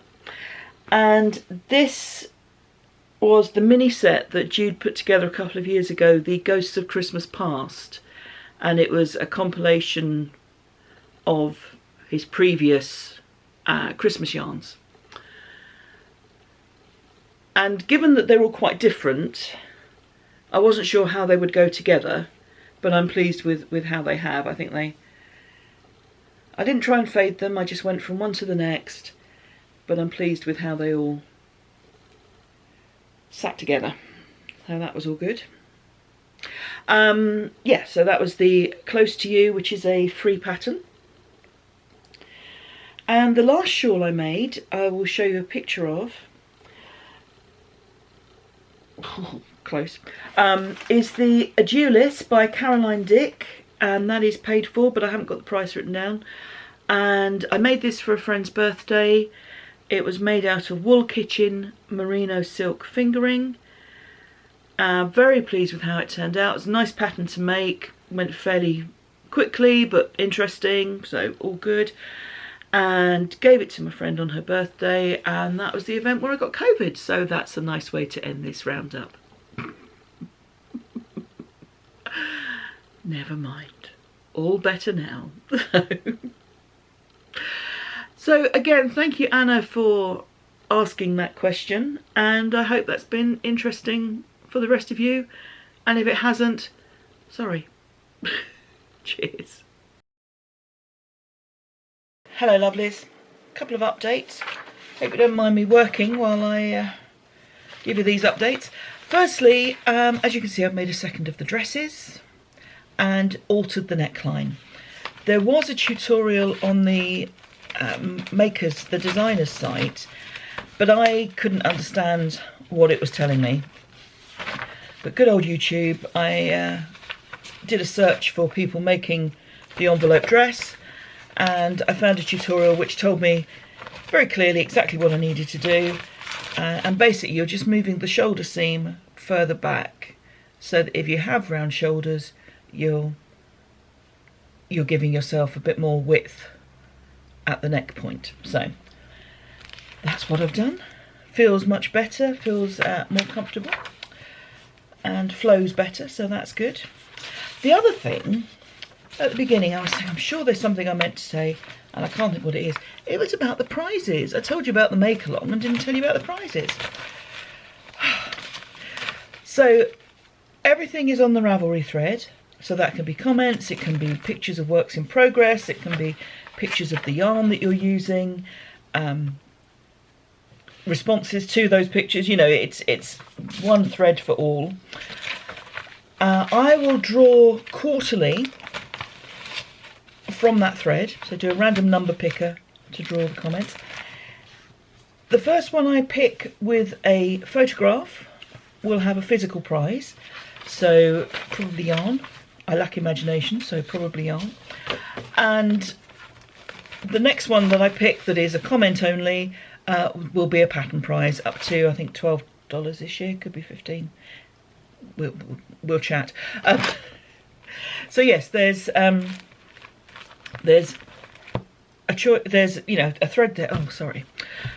and this was the mini set that Jude put together a couple of years ago, the Ghosts of Christmas Past, and it was a compilation of his previous Christmas yarns. And given that they're all quite different, I wasn't sure how they would go together, but I'm pleased with how they have. I think I didn't try and fade them, I just went from one to the next, but I'm pleased with how they all sat together. So that was all good. Yeah, so that was the Close to You, which is a free pattern. And the last shawl I made, I will show you a picture of. Close. Is the Adulis by Caroline Dick, and that is paid for, but I haven't got the price written down. And I made this for a friend's birthday. It was made out of Wool Kitchen merino silk fingering. Very pleased with how it turned out. It was a nice pattern to make, went fairly quickly but interesting, so all good. And gave it to my friend on her birthday, and that was the event where I got COVID, so that's a nice way to end this roundup. Never mind, all better now. So again, thank you, Anna, for asking that question, and I hope that's been interesting for the rest of you. and if it hasn't, sorry. Cheers. Hello lovelies, a couple of updates. Hope you don't mind me working while I give you these updates. Firstly, as you can see, I've made a second of the dresses and altered the neckline. There was a tutorial on the the designer's site, but I couldn't understand what it was telling me. But good old YouTube, I did a search for people making the envelope dress, and I found a tutorial which told me very clearly exactly what I needed to do. And basically you're just moving the shoulder seam further back, so that if you have round shoulders, you're giving yourself a bit more width at the neck point. So that's what I've done. Feels much better, feels more comfortable and flows better, so that's good. The other thing, at the beginning I was saying, I'm sure there's something I meant to say and I can't think what it is. It was about the prizes. I told you about the make along and didn't tell you about the prizes. So everything is on the Ravelry thread, so that can be comments, it can be pictures of works in progress, it can be pictures of the yarn that you're using, responses to those pictures. You know, it's one thread for all. I will draw quarterly from that thread, so do a random number picker to draw the comments. The first one I pick with a photograph will have a physical prize, so probably yarn. I lack imagination, so probably yarn. And the next one that I pick that is a comment only will be a pattern prize up to, I think, $12 this year, could be 15. We'll chat. So yes, there's you know, a thread there. Oh, sorry.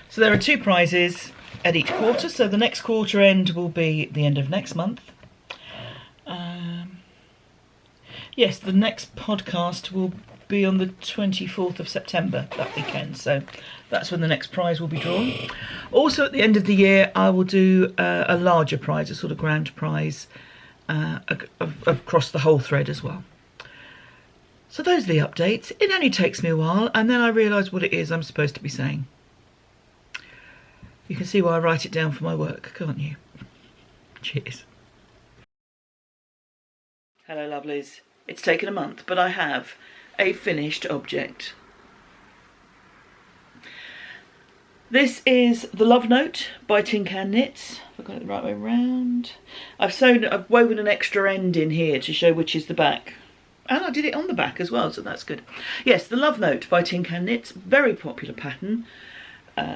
So there are 2 prizes at each quarter. So the next quarter end will be the end of next month. Yes, the next podcast will be on the 24th of September, that weekend. So that's when the next prize will be drawn. Also at the end of the year, I will do a larger prize, a sort of grand prize across the whole thread as well. So those are the updates. It only takes me a while, and then I realise what it is I'm supposed to be saying. You can see why I write it down for my work, can't you? Cheers. Hello lovelies. It's taken a month, but I have a finished object. This is the Lovenote by Tin Can Knits. I've got it the right way round. I've woven an extra end in here to show which is the back. And I did it on the back as well, so that's good. Yes, the Lovenote by Tin Can Knits, very popular pattern.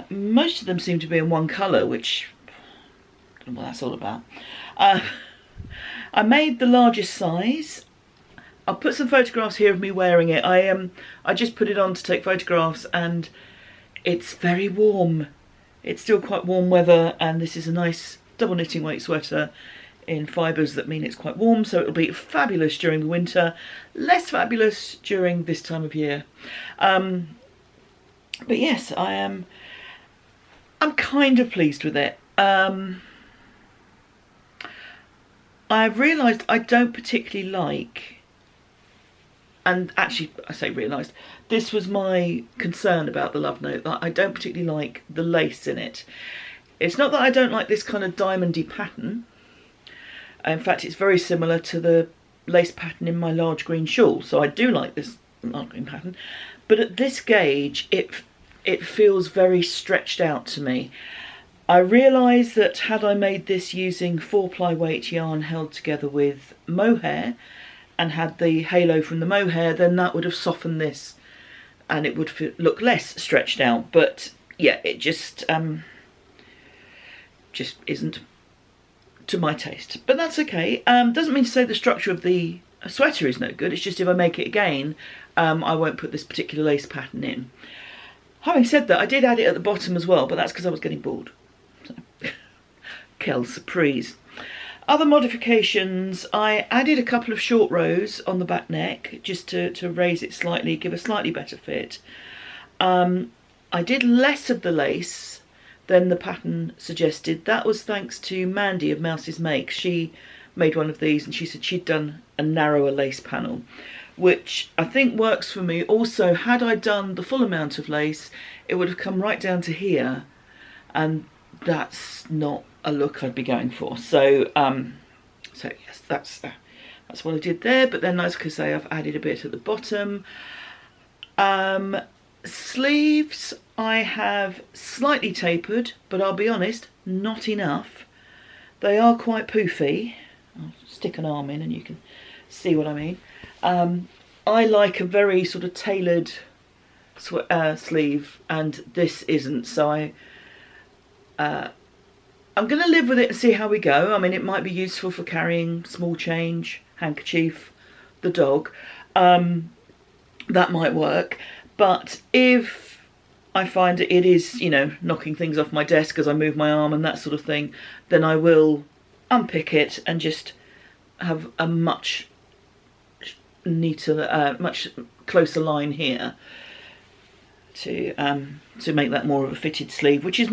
Most of them seem to be in one colour, which I don't know what that's all about. I made the largest size. I'll put some photographs here of me wearing it. I just put it on to take photographs, and it's very warm. It's still quite warm weather, and this is a nice double knitting weight sweater in fibres that mean it's quite warm, so it'll be fabulous during the winter, less fabulous during this time of year. But yes, I'm kind of pleased with it. I've realised I don't particularly like, and actually I say realised, this was my concern about the Lovenote, that I don't particularly like the lace in it. It's not that I don't like this kind of diamondy pattern. In fact, it's very similar to the lace pattern in my large green shawl, so I do like this large green pattern. But at this gauge, it feels very stretched out to me. I realise that had I made this using 4-ply weight yarn held together with mohair and had the halo from the mohair, then that would have softened this and it would look less stretched out. But yeah, it just isn't to my taste. But that's okay. Doesn't mean to say the structure of the sweater is no good. It's just if I make it again, I won't put this particular lace pattern in. Having said that, I did add it at the bottom as well, but that's because I was getting bored. So, quelle surprise. Other modifications, I added a couple of short rows on the back neck just to raise it slightly, give a slightly better fit. I did less of the lace than the pattern suggested. That was thanks to Mandy of Mouse's Make. She made one of these, and she said she'd done a narrower lace panel, which I think works for me. Also, had I done the full amount of lace, it would have come right down to here, and that's not a look I'd be going for. So so yes, that's what I did there. But then, as I say, I've added a bit at the bottom. Sleeves I have slightly tapered, but I'll be honest, not enough. They are quite poofy. I'll stick an arm in and you can see what I mean. I like a very sort of tailored sleeve, and this isn't, so I'm going to live with it and see how we go. I mean, it might be useful for carrying small change, handkerchief, the dog. That might work. But if I find it is, you know, knocking things off my desk as I move my arm and that sort of thing, then I will unpick it and just have a much neater, much closer line here to make that more of a fitted sleeve, which is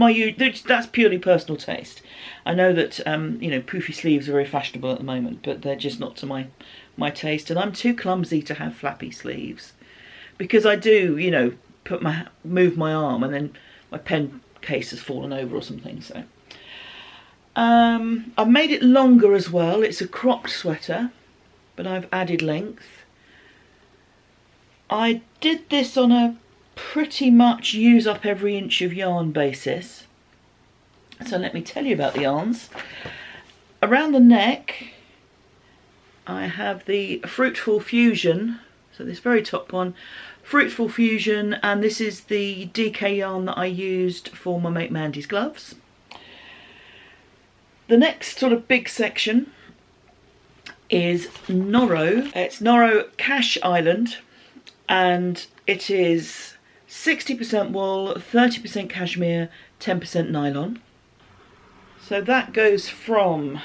that's purely personal taste. I know that you know, poofy sleeves are very fashionable at the moment, but they're just not to my taste, and I'm too clumsy to have flappy sleeves, because I do, you know, move my arm and then my pen case has fallen over or something. So I've made it longer as well. It's a cropped sweater, but I've added length. I did this on a pretty much use up every inch of yarn basis. So let me tell you about the yarns. Around the neck, I have the Fruitful Fusion. So this very top one, Fruitful Fusion, and this is the DK yarn that I used for my mate Mandy's gloves. The next sort of big section is Noro. It's Noro Cash Island, and it is 60% wool, 30% cashmere, 10% nylon. So that goes from,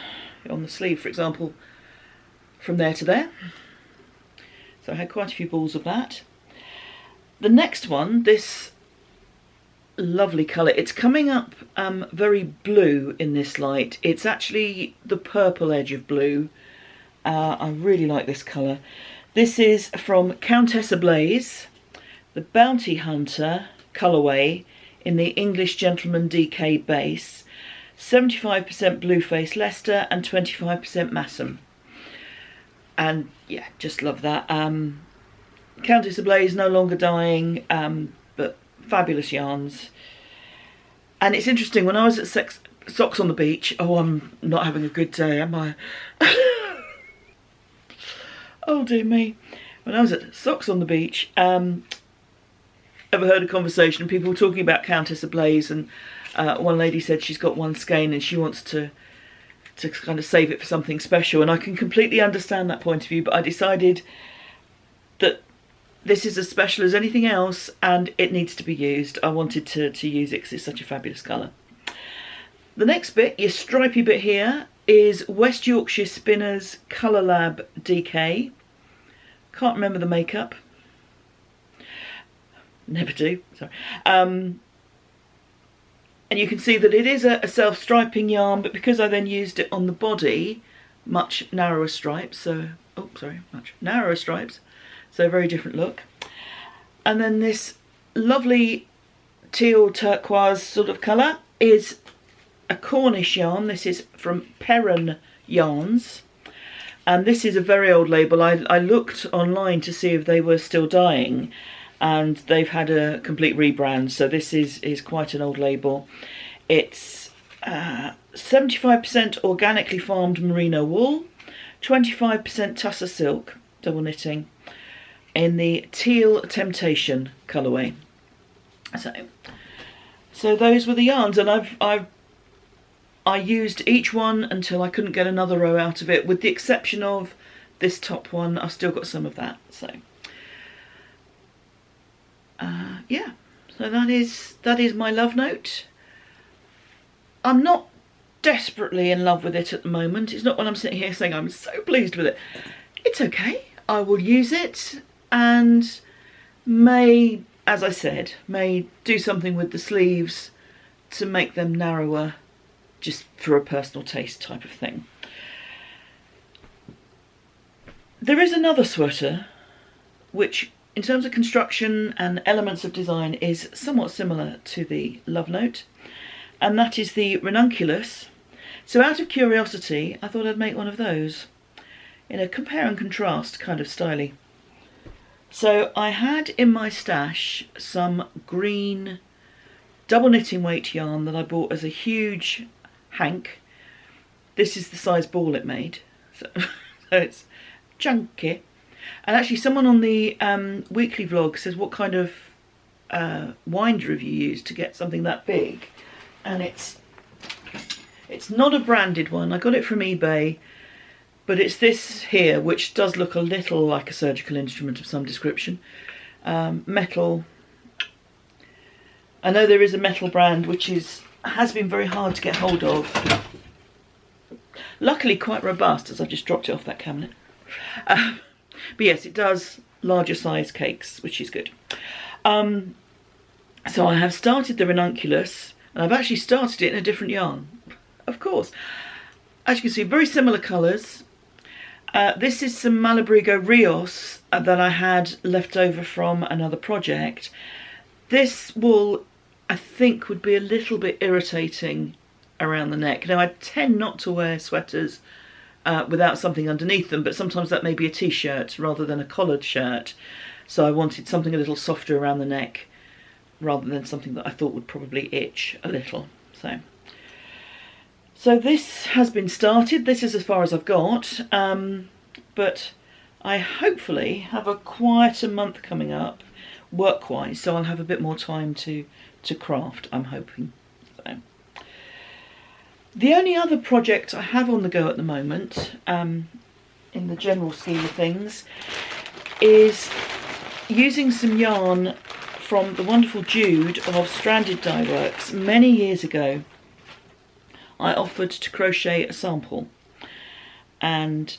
on the sleeve for example, from there to there. So I had quite a few balls of that. The next one, this lovely colour, it's coming up very blue in this light. It's actually the purple edge of blue. I really like this colour. This is from Countess Ablaze, the Bounty Hunter colourway in the English Gentleman DK base. 75% Blueface Leicester and 25% Massam. And yeah, just love that. Countess Ablaze no longer dying, but fabulous yarns. And it's interesting, when I was at Socks on the Beach, oh, I'm not having a good day, am I? Oh dear me. When I was at Socks on the Beach, overheard a conversation, people were talking about Countess Ablaze, and one lady said she's got one skein and she wants to kind of save it for something special, and I can completely understand that point of view, but I decided that this is as special as anything else and it needs to be used. I wanted to use it because it's such a fabulous colour. The next bit, your stripy bit here, is West Yorkshire Spinners Colour Lab DK. Can't remember the makeup. Never do, sorry. And you can see that it is a self-striping yarn, but because I then used it on the body, much narrower stripes, so, oh sorry, much narrower stripes, so a very different look. And then this lovely teal turquoise sort of colour is a Cornish yarn. This is from Perrin Yarns, and this is a very old label. I looked online to see if they were still dying, and they've had a complete rebrand, so this is quite an old label. It's 75% organically farmed merino wool, 25% tussar silk, double knitting, in the Teal Temptation colourway. So those were the yarns, and I used each one until I couldn't get another row out of it, with the exception of this top one. I've still got some of that, so yeah, so that is my Lovenote. I'm not desperately in love with it at the moment. It's not when I'm sitting here saying I'm so pleased with it. It's okay. I will use it, and may, as I said, may do something with the sleeves to make them narrower, just for a personal taste type of thing. There is another sweater which, in terms of construction and elements of design, is somewhat similar to the Lovenote, and that is the ranunculus. So out of curiosity, I thought I'd make one of those in a compare and contrast kind of styly. So I had in my stash some green double knitting weight yarn that I bought as a huge hank. This is the size ball it made, so it's chunky. And actually someone on the weekly vlog says, what kind of winder have you used to get something that big? And it's not a branded one. I got it from eBay, but it's this here, which does look a little like a surgical instrument of some description. Metal. I know there is a metal brand which has been very hard to get hold of. Luckily quite robust, as I've just dropped it off that cabinet. But yes, it does larger size cakes, which is good. So I have started the ranunculus, and I've actually started it in a different yarn, of course. As you can see, very similar colours. This is some Malabrigo Rios that I had left over from another project. This wool, I think, would be a little bit irritating around the neck. Now, I tend not to wear sweaters without something underneath them, but sometimes that may be a t-shirt rather than a collared shirt. So I wanted something a little softer around the neck rather than something that I thought would probably itch a little. So this has been started. This is as far as I've got, but I hopefully have a quieter month coming up work-wise, so I'll have a bit more time to craft, I'm hoping. So the only other project I have on the go at the moment, in the general scheme of things, is using some yarn from the wonderful Jude of Stranded Dye Works. Many years ago I offered to crochet a sample, and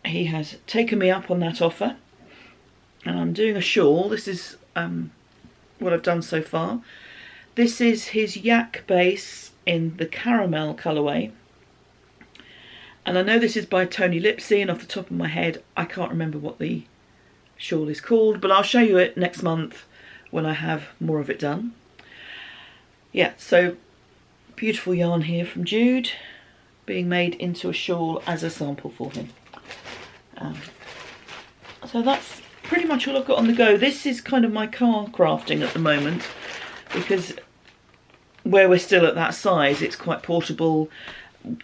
he has taken me up on that offer, and I'm doing a shawl. This is what I've done so far. This is his yak base in the caramel colourway, and I know this is by Tony Lipsy, and off the top of my head I can't remember what the shawl is called, but I'll show you it next month when I have more of it done. Yeah, so beautiful yarn here from Jude, being made into a shawl as a sample for him. So that's pretty much all I've got on the go. This is kind of my car crafting at the moment, because where we're still at that size, it's quite portable.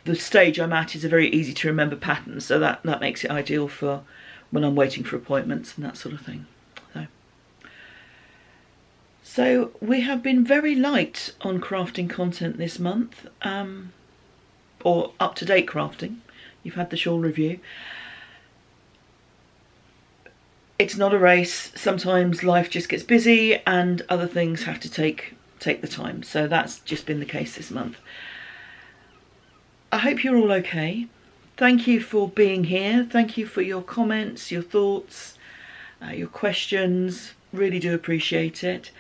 The stage I'm at is a very easy to remember pattern, so that makes it ideal for when I'm waiting for appointments and that sort of thing. So we have been very light on crafting content this month, or up-to-date crafting. You've had the shawl review. It's not a race. Sometimes life just gets busy and other things have to take the time. So that's just been the case this month. I hope you're all okay. Thank you for being here. Thank you for your comments, your thoughts, your questions. Really do appreciate it.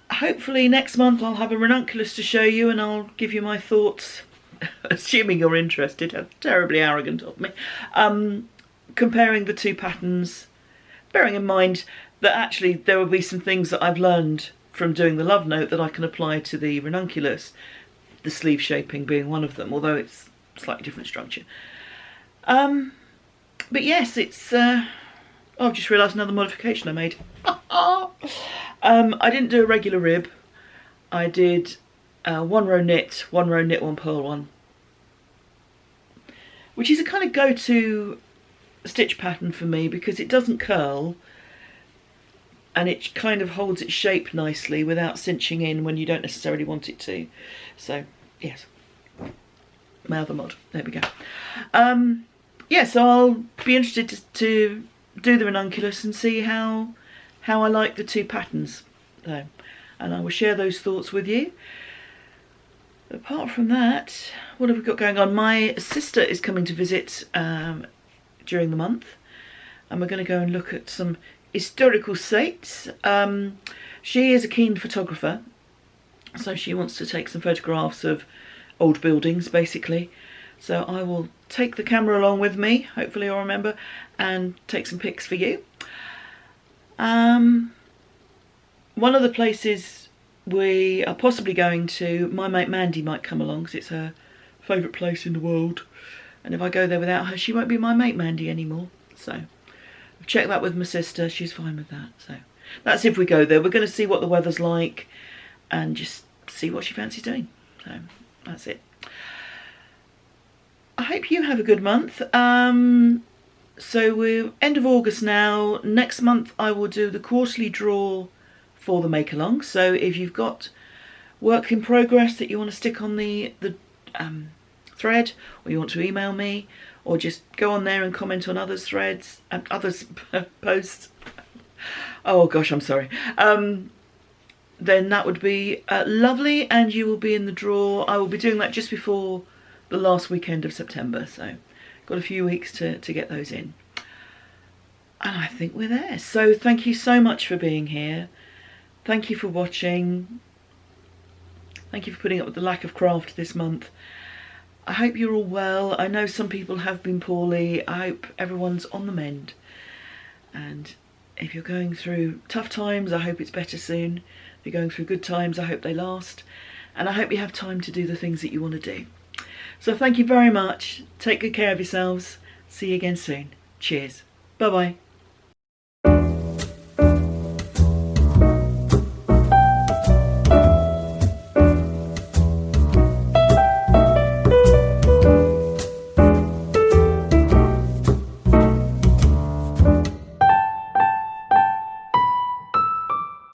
Hopefully next month I'll have a ranunculus to show you, and I'll give you my thoughts, assuming you're interested. How terribly arrogant of me. Comparing the two patterns, bearing in mind that actually there will be some things that I've learned from doing the Lovenote that I can apply to the ranunculus, the sleeve shaping being one of them, although it's slightly different structure. But yes, it's I've just realised another modification I made. I didn't do a regular rib. I did one row knit, one purl one, which is a kind of go-to stitch pattern for me because it doesn't curl and it kind of holds its shape nicely without cinching in when you don't necessarily want it to. So yes, my other mod, there we go. Yeah, so I'll be interested to do the ranunculus and see how I like the two patterns, though, and I will share those thoughts with you. Apart from that, what have we got going on? My sister is coming to visit during the month, and we're going to go and look at some historical sites. She is a keen photographer, so she wants to take some photographs of old buildings, basically. So I will take the camera along with me, hopefully I'll remember, and take some pics for you. One of the places we are possibly going to, my mate Mandy might come along because it's her favourite place in the world. And if I go there without her, she won't be my mate Mandy anymore. So I've checked that with my sister, she's fine with that. So that's if we go there. We're going to see what the weather's like and just see what she fancies doing. So that's it. I hope you have a good month. So we're end of August now. Next month I will do the quarterly draw for the make along. So if you've got work in progress that you want to stick on the thread, or you want to email me, or just go on there and comment on others' threads and others' posts. Oh gosh, I'm sorry. Then that would be lovely, and you will be in the draw. I will be doing that just before the last weekend of September, so got a few weeks to get those in. And I think we're there. So thank you so much for being here. Thank you for watching. Thank you for putting up with the lack of craft this month. I hope you're all well. I know some people have been poorly. I hope everyone's on the mend. And if you're going through tough times, I hope it's better soon. If you're going through good times, I hope they last. And I hope you have time to do the things that you want to do. So thank you very much. Take good care of yourselves. See you again soon. Cheers. Bye-bye.